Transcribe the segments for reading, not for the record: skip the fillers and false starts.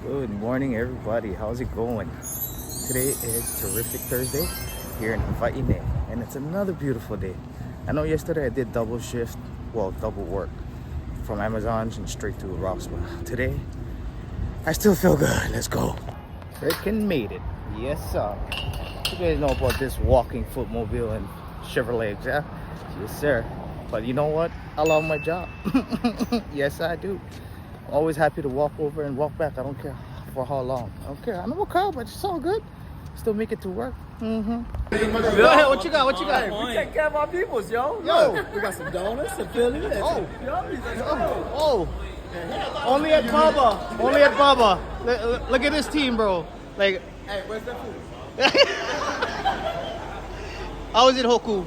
Good morning, everybody. How's it going? Today is terrific Thursday here in Hawaii, and it's another beautiful day. I know yesterday I did double shift, well, double work from Amazon and straight to Roswell. Today, I still feel good. Let's go. Freaking made it. Yes, sir. You guys know about this walking footmobile and Chevrolet, yeah? Yes, sir. But you know what? I love my job. Yes, I do. Always happy to walk over and walk back. I don't care for how long. I don't care. I know a car, but it's all good. Still make it to work. Go ahead. What you got? What you got? We take care of our peoples, yo. Yo. We got some donuts, some Philly. Oh. Only at Baba. Only at Baba. Look at this team, bro. Like, Hey, where's that food? I was in Hoku.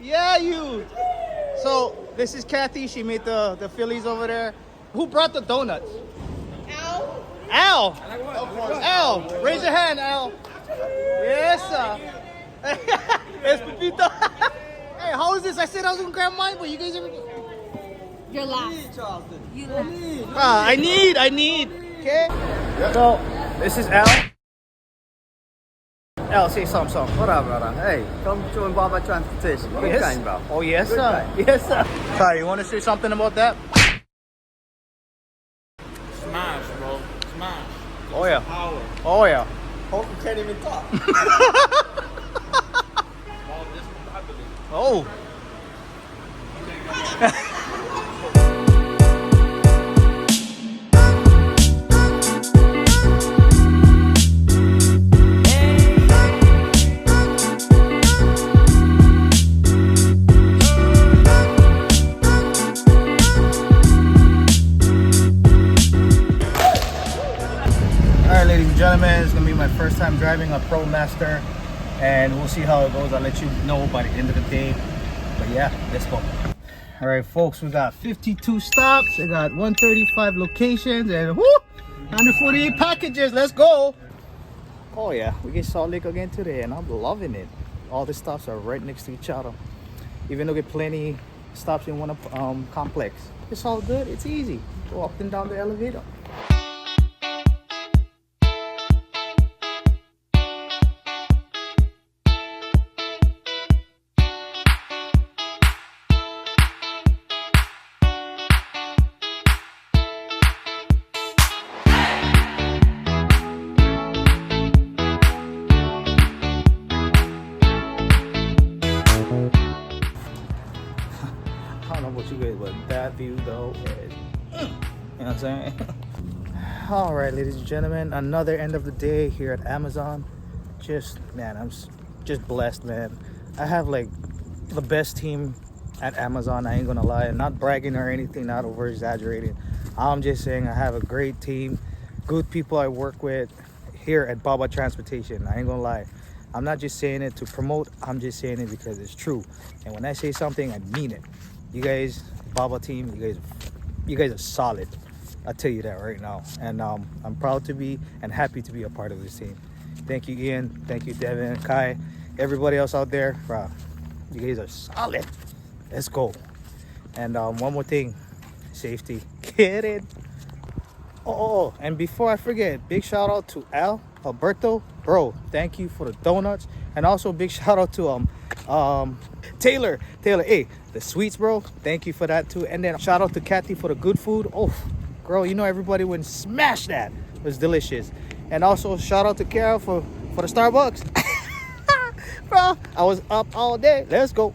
Yeah, you. So this is Kathy. She made the Phillies over there. Who brought the donuts? Al. Al. Raise your hand, Al. Yes, sir. It's Pepito. Hey, how is this? I said I was gonna grab mine, but you guys are. You're last. Charleston. You last. I need. Okay. So this is Al. Al, say something. What up, brother? Hey, come join Baba Transportation. Good Yes. kind, bro. Oh yes, Good sir. kind. Yes, sir. Sorry, you want to say something about that? Smash, bro. Smash. Oh yeah. Power. Oh yeah. Hope you can't even talk. All discombobulated. Oh. Alright, ladies and gentlemen, it's gonna be my first time driving a ProMaster, and we'll see how it goes. I'll let you know by the end of the day. But yeah, let's go. Alright, folks, we got 52 stops, we got 135 locations, and whoo, 148 packages. Let's go. Oh yeah, we get Salt Lake again today, and I'm loving it. All the stops are right next to each other. Even though we get plenty stops in one complex, it's all good. It's easy. Go up and down the elevator. I don't know about you guys, but that view though is, you know what I'm saying? All right, ladies and gentlemen, another end of the day here at Amazon. I'm just blessed, man. I have like the best team at Amazon. I ain't gonna lie. I'm not bragging or anything, not over exaggerating. I'm just saying I have a great team, good people I work with here at Baba Transportation. I ain't gonna lie. I'm not just saying it to promote. I'm just saying it because it's true. And when I say something, I mean it. You guys, Baba team, you guys are solid. I'll tell you that right now. And I'm proud to be and happy to be a part of this team. Thank you, Ian. Thank you, Devin, Kai, everybody else out there. Bro, you guys are solid. Let's go. And one more thing, safety. Get it. Oh, and before I forget, big shout out to Alberto, bro. Thank you for the donuts, and also big shout out to Taylor. Hey, the sweets, bro. Thank you for that too. And then shout out to Kathy for the good food. Oh, girl, you know everybody would smash that. It was delicious. And also shout out to Carol for the Starbucks. Bro, I was up all day. Let's go.